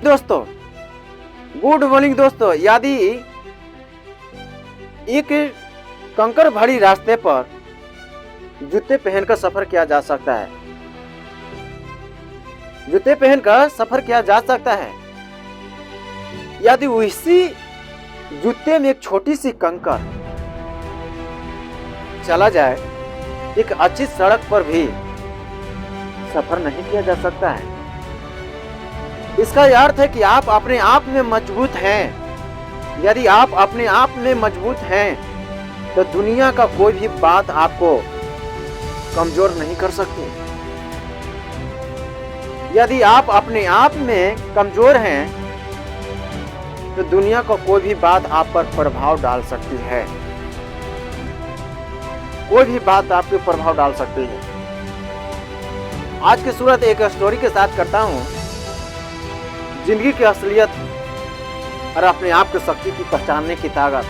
दोस्तों, good morning दोस्तों। यदि एक कंकर भरी रास्ते पर जूते पहनकर सफर किया जा सकता है, जूते पहनकर सफर किया जा सकता है। यदि उसी जूते में एक छोटी सी कंकर चला जाए, एक अच्छी सड़क पर भी सफर नहीं किया जा सकता है। इसका यह अर्थ है कि आप अपने आप में मजबूत हैं। यदि आप अपने आप में मजबूत हैं तो दुनिया का कोई भी बात आपको कमजोर नहीं कर सकती। यदि आप अपने आप में कमजोर हैं तो दुनिया का कोई भी बात आप पर प्रभाव डाल सकती है। कोई भी बात आप पर प्रभाव डाल सकती है। आज की सूरत एक स्टोरी के साथ करता हूं। जिंदगी की असलियत और अपने आप की शक्ति की पहचानने की ताकत।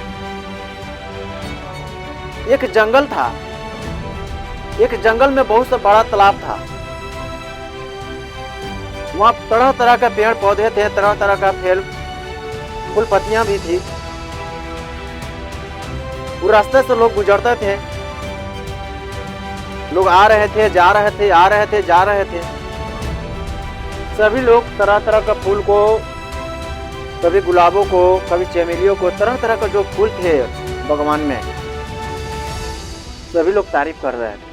एक जंगल था। एक जंगल में बहुत सा बड़ा तालाब था। वहां तरह तरह के पेड़ पौधे थे, तरह तरह का फूल पत्तियां भी थी। उस रास्ते से लोग गुजरते थे। लोग आ रहे थे, जा रहे थे, आ रहे थे, जा रहे थे। सभी लोग तरह तरह का फूल को, कभी गुलाबों को, कभी चमेलियों को, तरह तरह का जो फूल थे बागवान में, सभी लोग तारीफ कर रहे थे।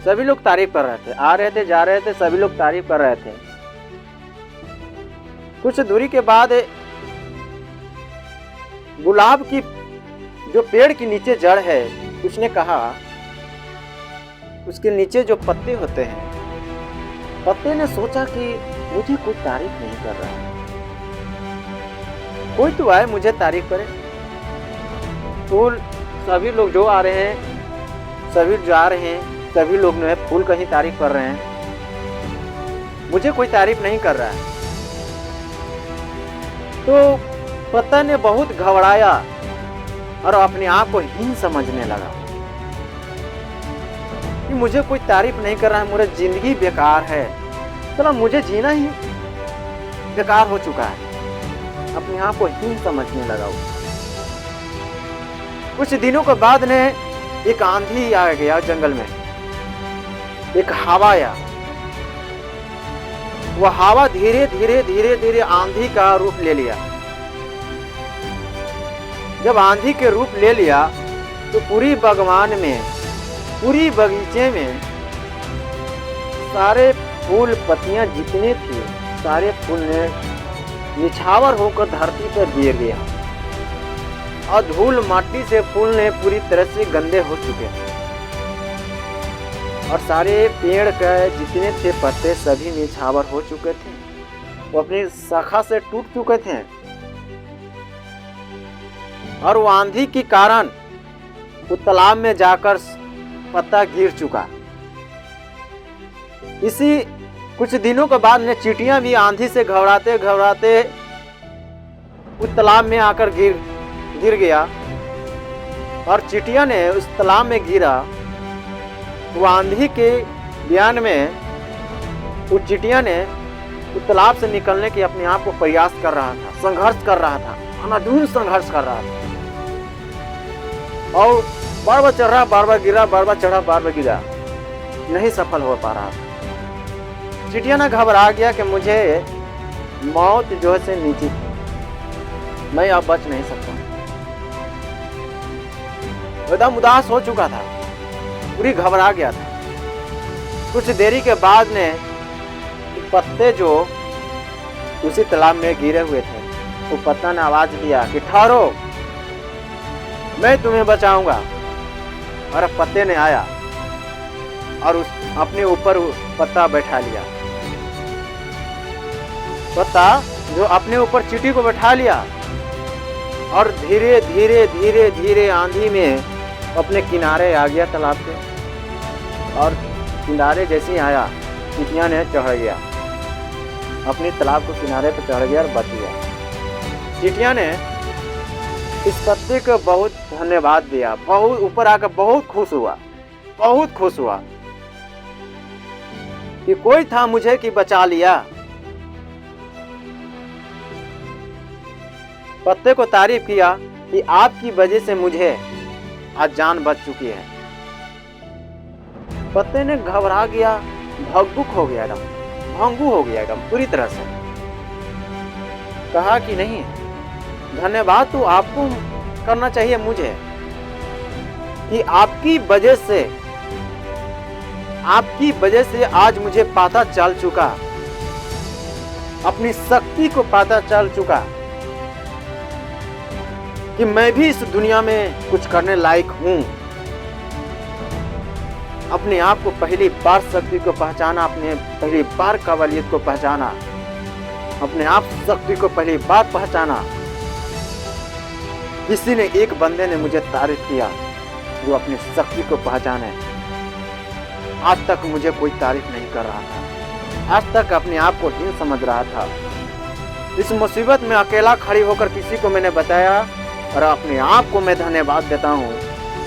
सभी लोग तारीफ कर रहे थे। आ रहे थे, जा रहे थे, सभी लोग तारीफ कर रहे थे। कुछ दूरी के बाद गुलाब की जो पेड़ के नीचे जड़ है, उसने कहा, उसके नीचे जो पत्ते होते हैं, पत्ते ने सोचा कि मुझे कोई तारीफ नहीं कर रहा है, कोई तो आए मुझे तारीफ करे। फूल, सभी लोग जो आ रहे हैं, सभी जा रहे हैं, सभी लोग जो है फूल का ही तारीफ कर रहे हैं, मुझे कोई तारीफ नहीं कर रहा है। तो पत्ता ने बहुत घबराया और अपने आप को हीन समझने लगा कि मुझे कोई तारीफ नहीं कर रहा है, मेरी जिंदगी बेकार है, चलो मुझे जीना ही बेकार हो चुका है। अपने आप को हीन समझने लगा। कुछ दिनों के बाद ने एक आंधी आ गया जंगल में। एक हवा आया। वह हवा धीरे धीरे धीरे धीरे आंधी का रूप ले लिया। जब आंधी के रूप ले लिया तो पूरी बागवान में, पूरी बगीचे में सारे फूल पत्तियां जितने थे, सारे फूल ने निछावर होकर धरती पर गिर गया और धूल माटी से फूल ने पूरी तरह से गंदे हो चुके थे और सारे पेड़ के जितने थे पत्ते सभी निछावर हो चुके थे। वो अपनी शाखा से टूट चुके थे और वो आंधी के कारण वो तालाब में जाकर पत्ता गिर चुका। इसी कुछ दिनों के बाद ने चींटियां भी आंधी से घबराते घबराते उस तालाब में आकर गिर गया और चींटियां ने उस तालाब में गिरा। वो आंधी के बयान में उस चींटियां ने उस तालाब से निकलने के अपने आप को प्रयास कर रहा था, संघर्ष कर रहा था, अनाधून संघर्ष कर रहा था और बार बार चढ़ रहा, बार बार गिरा, बार बार चढ़ा, बार बार गिरा, नहीं सफल हो पा रहा था। चींटियां ना घबरा गया कि मुझे मौत जो है से नीचे, मैं अब बच नहीं सकता। एकदम उदास हो चुका था, पूरी घबरा गया था। कुछ देरी के बाद ने पत्ते जो उसी तालाब में गिरे हुए थे, वो पत्ता ने आवाज दिया कि ठहरो, मैं तुम्हें बचाऊंगा। और पत्ते ने आया और उस अपने ऊपर पत्ता बैठा लिया। पत्ता जो अपने ऊपर चींटी को बैठा लिया और धीरे धीरे धीरे धीरे आंधी में अपने किनारे आ गया तालाब के। और किनारे जैसे ही आया, चींटियां ने चढ़ गया, अपने तालाब को किनारे पर चढ़ गया और बच गया। चींटियां ने इस पत्ते को बहुत धन्यवाद दिया, बहुत ऊपर आकर बहुत खुश हुआ, बहुत खुश हुआ। कि कोई था मुझे कि बचा लिया। पत्ते को तारीफ किया कि आपकी वजह से मुझे आज जान बच चुकी है। पत्ते ने घबरा गया, भगभुक हो गया, एकदम भांगू हो गया एकदम पूरी तरह से। कहा कि नहीं, धन्यवाद तो आपको करना चाहिए मुझे, कि आपकी वजह से आज मुझे पता चल चुका, अपनी शक्ति को पता चल चुका कि मैं भी इस दुनिया में कुछ करने लायक हूं। अपने आप को पहली बार शक्ति को पहचाना, अपने पहली बार काबिलियत को पहचाना, अपने आप शक्ति को पहली बार पहचाना। किसी ने, एक बंदे ने मुझे तारीफ किया जो अपनी शक्ति को पहचाने। आज तक मुझे कोई तारीफ नहीं कर रहा था, आज तक अपने आप को हीन समझ रहा था। इस मुसीबत में अकेला खड़ी होकर किसी को मैंने बताया और अपने आप को मैं धन्यवाद देता हूँ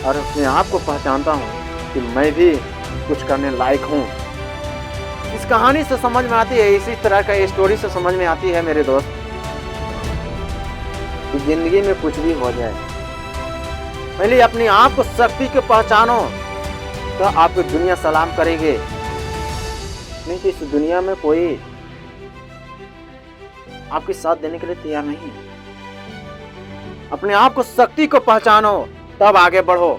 और अपने आप को पहचानता हूँ कि मैं भी कुछ करने लायक हूँ। इस कहानी से समझ में आती है, इसी तरह का स्टोरी से समझ में आती है मेरे दोस्त, कि जिंदगी में कुछ भी हो जाए, पहले अपने आप को शक्ति को पहचानो तो आपको दुनिया सलाम करेगी। नहीं तो इस दुनिया में कोई आपके साथ देने के लिए तैयार नहीं है। अपने आप को शक्ति को पहचानो तब आगे बढ़ो।